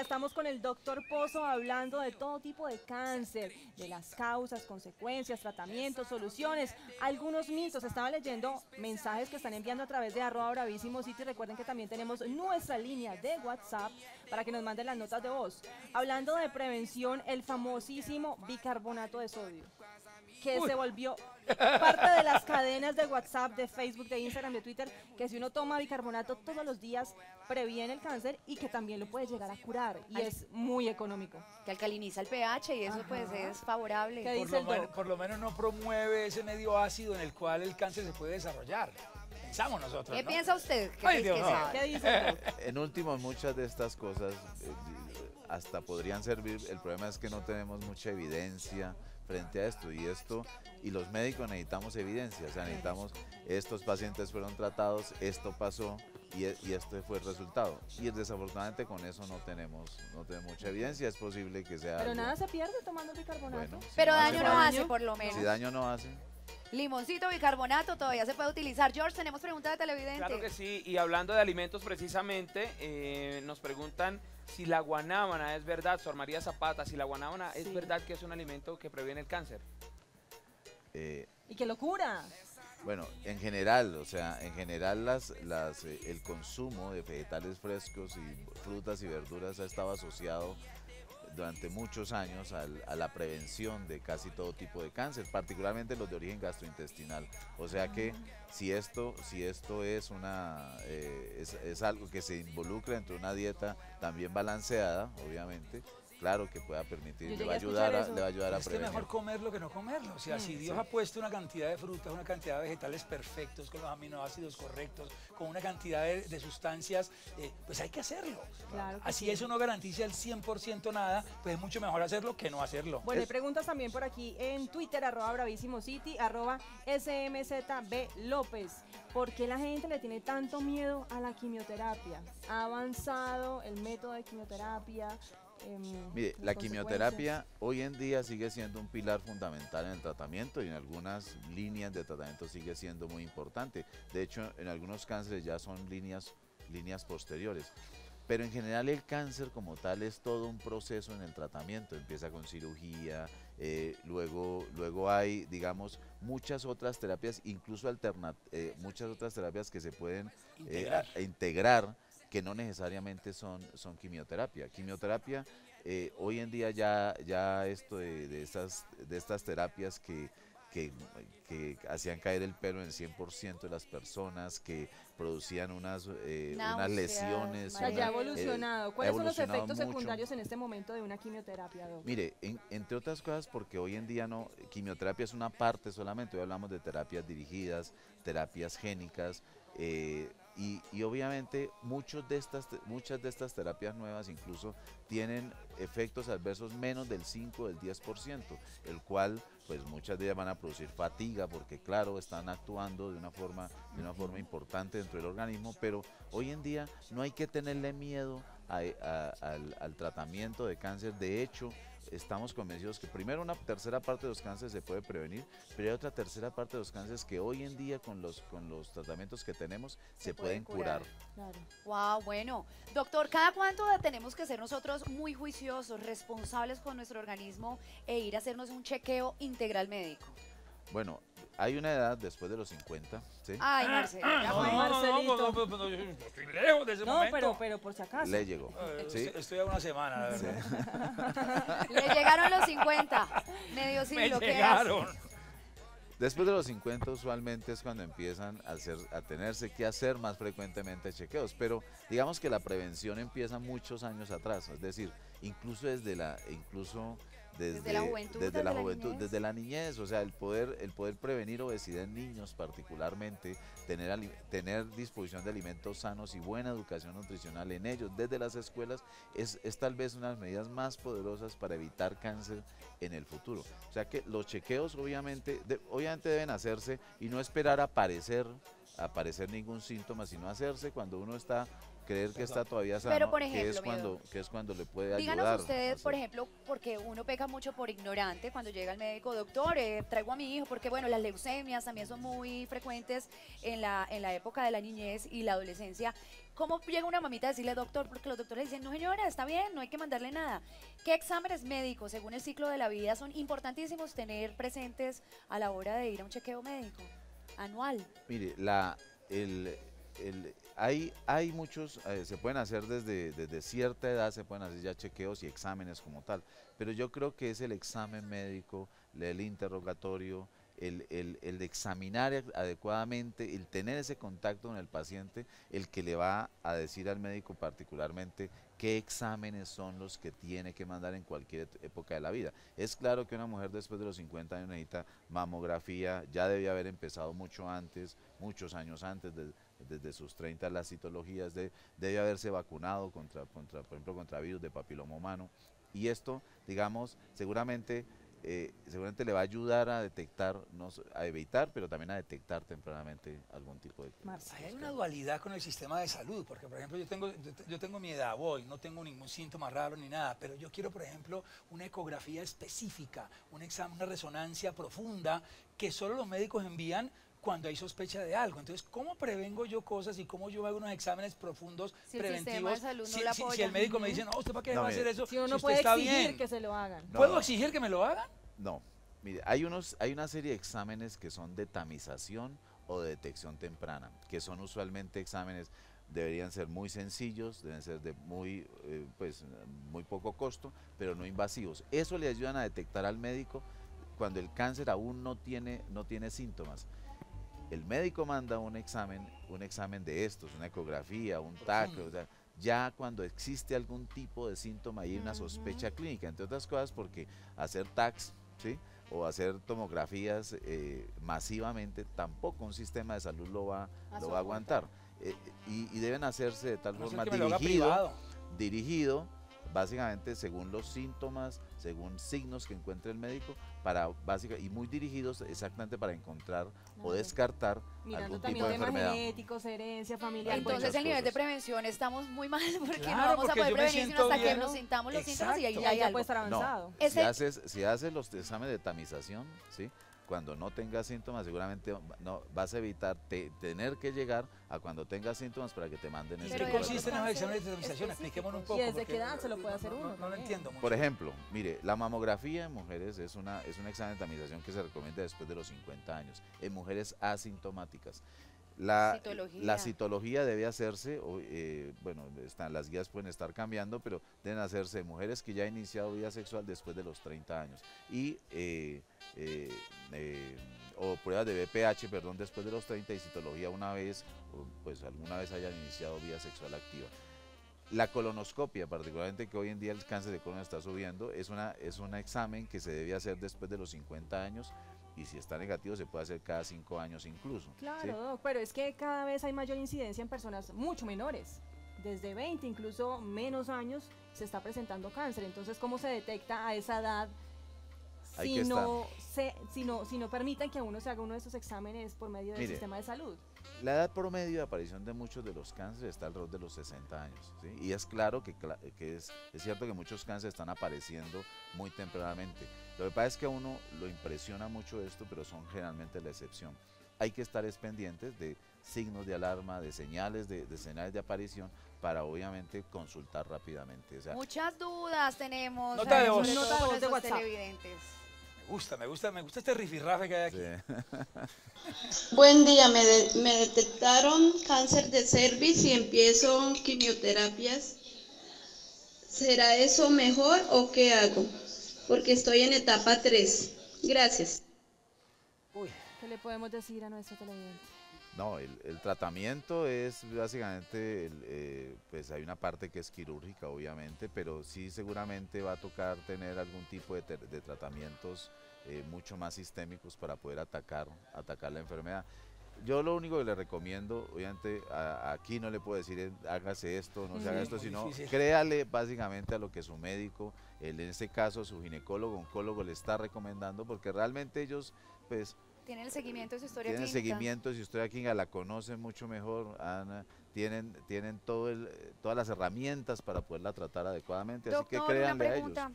Estamos con el doctor Pozo hablando de todo tipo de cáncer, de las causas, consecuencias, tratamientos, soluciones, algunos mitos. Estaba leyendo mensajes que están enviando a través de @bravísimosity. Recuerden que también tenemos nuestra línea de WhatsApp para que nos manden las notas de voz. Hablando de prevención, el famosísimo bicarbonato de sodio, que se volvió parte de las cadenas de WhatsApp, de Facebook, de Instagram, de Twitter, que si uno toma bicarbonato todos los días previene el cáncer y que también lo puede llegar a curar y es muy económico. Que alcaliniza el pH y eso pues es favorable. ¿Qué dice el doc? Por lo menos no promueve ese medio ácido en el cual el cáncer se puede desarrollar. Pensamos nosotros, ¿Qué ¿no? piensa usted? Ay, Dios mío. ¿Qué dice el doc? En último, muchas de estas cosas hasta podrían servir. El problema es que no tenemos mucha evidencia frente a esto y los médicos necesitamos evidencia, o sea, necesitamos, estos pacientes fueron tratados, esto pasó y este fue el resultado. Y desafortunadamente con eso no tenemos mucha evidencia, es posible que sea Pero algo. nada se pierde tomando bicarbonato. Bueno, si Pero no daño hace no daño, hace por lo menos. Si daño no hace. Limoncito, bicarbonato, todavía se puede utilizar. George, tenemos pregunta de televidente. Claro que sí, y hablando de alimentos precisamente, nos preguntan si la guanábana es verdad, Sor María Zapata, si la guanábana es verdad que es un alimento que previene el cáncer. Y que lo cura. Bueno, en general, o sea, en general el consumo de vegetales frescos y frutas y verduras ha estado asociado durante muchos años a la prevención de casi todo tipo de cáncer, particularmente los de origen gastrointestinal. O sea que si esto es algo que se involucra entre una dieta también balanceada, obviamente, claro que pueda permitir, le va a ayudar a Es que prevenir. mejor comerlo que no comerlo. O sea, si Dios ha puesto una cantidad de frutas, una cantidad de vegetales perfectos, con los aminoácidos correctos, con una cantidad de sustancias, pues hay que hacerlo. Claro que Así sí. eso no garantiza el 100% nada, pues es mucho mejor hacerlo que no hacerlo. Bueno, hay preguntas también por aquí en Twitter, @bravísimosity, @smzblópez. ¿Por qué la gente le tiene tanto miedo a la quimioterapia? ¿Ha avanzado el método de quimioterapia? Mire, las la quimioterapia consecuencias? hoy en día sigue siendo un pilar fundamental en el tratamiento y en algunas líneas de tratamiento sigue siendo muy importante. De hecho, en algunos cánceres ya son líneas posteriores. Pero en general el cáncer como tal es todo un proceso en el tratamiento. Empieza con cirugía, luego hay, digamos, muchas otras terapias, incluso muchas otras terapias que se pueden integrar que no necesariamente son quimioterapia. Quimioterapia, hoy en día ya esto de estas terapias que hacían caer el pelo en el 100% de las personas, que producían unas lesiones. O sea, ya ha una- evolucionado. ¿Cuáles son los evolucionado efectos mucho. secundarios en este momento de una quimioterapia, doc? Mire, entre otras cosas, porque hoy en día quimioterapia es una parte solamente, hoy hablamos de terapias dirigidas, terapias génicas, y obviamente muchas de estas terapias nuevas incluso tienen efectos adversos menos del 5 o del 10%, el cual pues muchas de ellas van a producir fatiga porque claro, están actuando de una forma importante dentro del organismo, pero hoy en día no hay que tenerle miedo al tratamiento de cáncer. De hecho, estamos convencidos que primero una tercera parte de los cánceres se puede prevenir, pero hay otra tercera parte de los cánceres que hoy en día con los tratamientos que tenemos se pueden curar. Claro. Wow, bueno. Doctor, ¿cada cuánto tenemos que ser nosotros muy juiciosos, responsables con nuestro organismo e ir a hacernos un chequeo integral médico? Bueno, hay una edad después de los 50, ¿sí? Ay, Marcelo, ya No, fue. Marcelito. no, yo estoy lejos de ese No, momento. pero por si acaso. Le llegó, ¿sí? Estoy a una semana, la verdad. Le llegaron los 50. Medio Me siglo, ¿qué llegaron. Después de los 50 usualmente es cuando empiezan a tenerse que hacer más frecuentemente chequeos, pero digamos que la prevención empieza muchos años atrás, es decir, incluso desde la juventud, desde la niñez, o sea, el poder prevenir obesidad en niños particularmente, tener disposición de alimentos sanos y buena educación nutricional en ellos desde las escuelas es tal vez una de las medidas más poderosas para evitar cáncer en el futuro. O sea que los chequeos obviamente deben hacerse y no esperar aparecer ningún síntoma, sino hacerse cuando uno está creer que está todavía sano, Pero, por que es ejemplo, cuando le puede díganos ayudar. ustedes, no por sé. ejemplo, porque uno peca mucho por ignorante cuando llega al médico, doctor, traigo a mi hijo, porque bueno, las leucemias también son muy frecuentes en la época de la niñez y la adolescencia. ¿Cómo llega una mamita a decirle, doctor? Porque los doctores le dicen, no señora, está bien, no hay que mandarle nada. ¿Qué exámenes médicos, según el ciclo de la vida, son importantísimos tener presentes a la hora de ir a un chequeo médico anual? Mire, hay muchos, se pueden hacer desde cierta edad, se pueden hacer ya chequeos y exámenes como tal, pero yo creo que es el examen médico, el interrogatorio, el de examinar adecuadamente, el tener ese contacto con el paciente, el que le va a decir al médico particularmente qué exámenes son los que tiene que mandar en cualquier época de la vida. Es claro que una mujer después de los 50 años necesita mamografía, ya debía haber empezado mucho antes, muchos años antes, desde sus 30 las citologías, debe haberse vacunado por ejemplo, contra virus de papiloma humano. Y esto, digamos, seguramente le va a ayudar a detectar, a evitar, pero también a detectar tempranamente algún tipo de... Marcia. Hay una dualidad con el sistema de salud, porque por ejemplo yo tengo mi edad hoy, no tengo ningún síntoma raro ni nada, pero yo quiero por ejemplo una ecografía específica, un examen, una resonancia profunda que solo los médicos envían cuando hay sospecha de algo. Entonces, ¿cómo prevengo yo cosas y cómo yo hago unos exámenes profundos Si el sistema preventivos? de salud no Si, lo si apoya. el médico me dice, no, ¿usted para qué No, va a mire, hacer eso? Si uno Si no usted puede está exigir bien. que se lo hagan. No, ¿Puedo no. exigir que me lo hagan? No, mire, hay una serie de exámenes que son de tamización o de detección temprana, que son usualmente exámenes, deberían ser muy sencillos, deben ser de muy poco costo, pero no invasivos. Eso le ayudan a detectar al médico cuando el cáncer aún no tiene síntomas. El médico manda un examen de estos, una ecografía, un TAC, o sea, ya cuando existe algún tipo de síntoma y hay una sospecha clínica, entre otras cosas porque hacer TACs, ¿sí?, o hacer tomografías masivamente, tampoco un sistema de salud lo va a aguantar. Y deben hacerse de tal A no ser forma que me lo haga privado. dirigido básicamente según los síntomas, según signos que encuentre el médico, y muy dirigidos exactamente para encontrar o Claro. descartar Mirando algún también tipo de temas enfermedad. genéticos, herencia familiar. Entonces muchas el nivel de cosas. prevención estamos muy mal porque no Claro, vamos a porque poder yo me prevenir sino siento hasta que bien. nos sintamos los síntomas y ahí Exacto. ya hay ya algo. puede estar avanzado. No, Ese- si haces los exámenes de tamización, ¿sí?, cuando no tengas síntomas, seguramente no vas a evitar tener que llegar a cuando tengas síntomas para que te manden ¿En ese Pero qué tipo de eso consisten no los hace exámenes de tamización? Expliquémonos un poco. ¿Y desde porque qué edad se lo puede hacer uno No lo también? entiendo mucho. Por ejemplo, mire, la mamografía en mujeres es un examen de tamización que se recomienda después de los 50 años, en mujeres asintomáticas. La citología debe hacerse, las guías pueden estar cambiando, pero deben hacerse en mujeres que ya han iniciado vida sexual después de los 30 años. Y o pruebas de BPH, después de los 30, y citología una vez, alguna vez hayan iniciado vida sexual activa. La colonoscopia, particularmente que hoy en día el cáncer de colon está subiendo, es un examen que se debe hacer después de los 50 años, y si está negativo se puede hacer cada 5 años incluso. ¿sí? Claro, Doc, pero es que cada vez hay mayor incidencia en personas mucho menores. Desde 20, incluso menos años, se está presentando cáncer. Entonces, ¿cómo se detecta a esa edad Ahí si que no, si no permiten que a uno se haga uno de esos exámenes por medio del Mire, sistema de salud? La edad promedio de aparición de muchos de los cánceres está alrededor de los 60 años, ¿sí? Y es claro que es cierto que muchos cánceres están apareciendo muy tempranamente. Lo que pasa es que a uno lo impresiona mucho esto, pero son generalmente la excepción. Hay que estar pendientes de signos de alarma, de señales de aparición, para obviamente consultar rápidamente. O sea, Muchas dudas tenemos, Nota de sobre voz. todo Nota de con voz de nuestros WhatsApp. televidentes. Me gusta este rifirrafe que hay aquí. sí. Buen día, me detectaron cáncer de cervix y empiezo quimioterapias. ¿Será eso mejor o qué hago? Porque estoy en etapa 3. Gracias. Uy, ¿Qué le podemos decir a nuestro televidente? No, el tratamiento es básicamente, pues hay una parte que es quirúrgica obviamente, pero sí seguramente va a tocar tener algún tipo de tratamientos mucho más sistémicos para poder atacar la enfermedad. Yo lo único que le recomiendo, obviamente aquí no le puedo decir hágase esto, no se haga esto, muy sino difícil. créale básicamente a lo que su médico, en este caso su ginecólogo, oncólogo le está recomendando, porque realmente ellos pues Tienen el seguimiento de su historia tienen clínica. seguimiento, si usted aquí la conoce mucho mejor, han tienen todas las herramientas para poderla tratar adecuadamente, así que Doctor, una créanle a ellos. pregunta.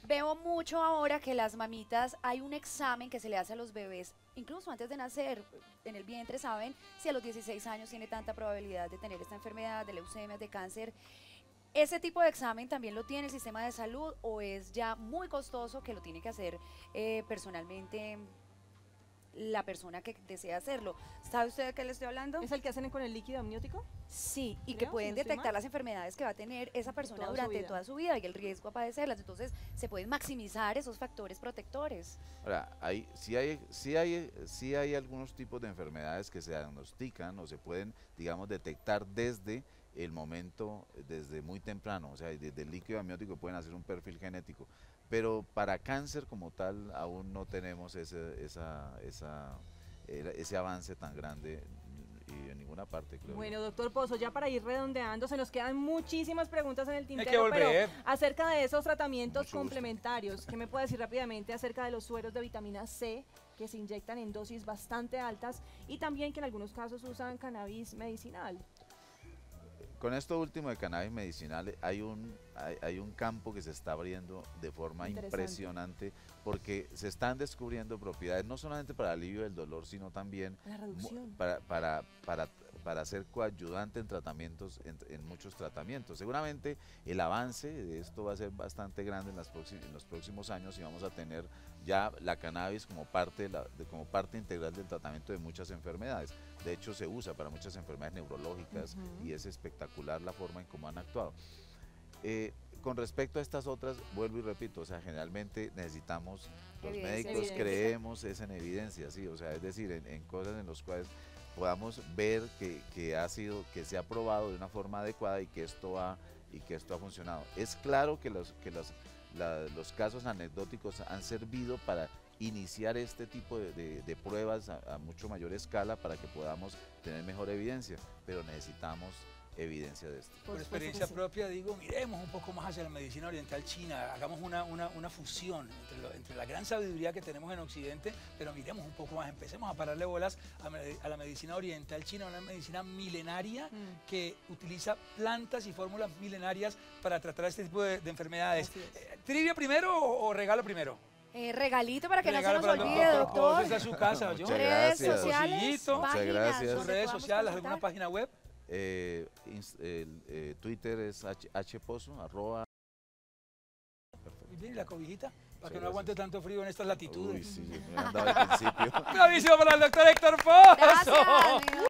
Veo mucho ahora que las mamitas, hay un examen que se le hace a los bebés, incluso antes de nacer, en el vientre, saben si a los 16 años tiene tanta probabilidad de tener esta enfermedad, de leucemia, de cáncer. ¿Ese tipo de examen también lo tiene el sistema de salud o es ya muy costoso que lo tiene que hacer personalmente la persona que desea hacerlo? ¿Sabe usted de qué le estoy hablando? ¿Es el que hacen con el líquido amniótico? Sí, y que Creo, pueden si no estoy detectar mal. las enfermedades que va a tener esa persona Toda su durante vida. toda su vida y el riesgo a padecerlas. Entonces, se pueden maximizar esos factores protectores. Ahora, sí hay algunos tipos de enfermedades que se diagnostican o se pueden, digamos, detectar desde el momento, desde muy temprano, o sea, desde el líquido amniótico pueden hacer un perfil genético, pero para cáncer como tal aún no tenemos ese avance tan grande y en ninguna parte, creo. Bueno, doctor Pozo, ya para ir redondeando, se nos quedan muchísimas preguntas en el que tintero, volver. pero acerca de esos tratamientos Mucho gusto. complementarios, ¿qué me puede decir rápidamente acerca de los sueros de vitamina C que se inyectan en dosis bastante altas y también que en algunos casos usan cannabis medicinal? Con esto último de cannabis medicinal hay un campo que se está abriendo de forma Interesante. impresionante porque se están descubriendo propiedades no solamente para el alivio del dolor, sino también La reducción. para ser coayudante en tratamientos, en muchos tratamientos. Seguramente el avance de esto va a ser bastante grande en los próximos años y vamos a tener ya la cannabis como parte integral del tratamiento de muchas enfermedades. De hecho, se usa para muchas enfermedades neurológicas y es espectacular la forma en cómo han actuado. Con respecto a estas otras, vuelvo y repito, o sea, generalmente necesitamos, los Evidencia. médicos Evidencia. creemos es en evidencia, sí, o sea, es decir, en cosas en las cuales podamos ver que se ha probado de una forma adecuada y que esto ha funcionado. Es claro que los casos anecdóticos han servido para iniciar este tipo de pruebas a mucho mayor escala para que podamos tener mejor evidencia, pero necesitamos evidencia de esto. Por supuesto experiencia que sí. propia digo, miremos un poco más hacia la medicina oriental china, hagamos una fusión entre la gran sabiduría que tenemos en Occidente, pero miremos un poco más, empecemos a pararle bolas a la medicina oriental china, una medicina milenaria que utiliza plantas y fórmulas milenarias para tratar este tipo de enfermedades. Así es. ¿Trivia primero o regalo primero? Regalito para que Regalo no se para nos el olvide, doctor. doctor. Esta es su casa, ¿oyó? Muchas Redes gracias. sociales, Bolsillito. Muchas páginas, gracias. ¿Sus donde redes podamos sociales, alguna contactar. página web? Twitter es hpozo, @ Muy bien, ¿y la cobijita? Para que Muchas no aguante gracias. tanto frío en estas latitudes. Uy, sí, me han dado al principio. Bravísimo para el doctor Héctor Pozo. Gracias, mi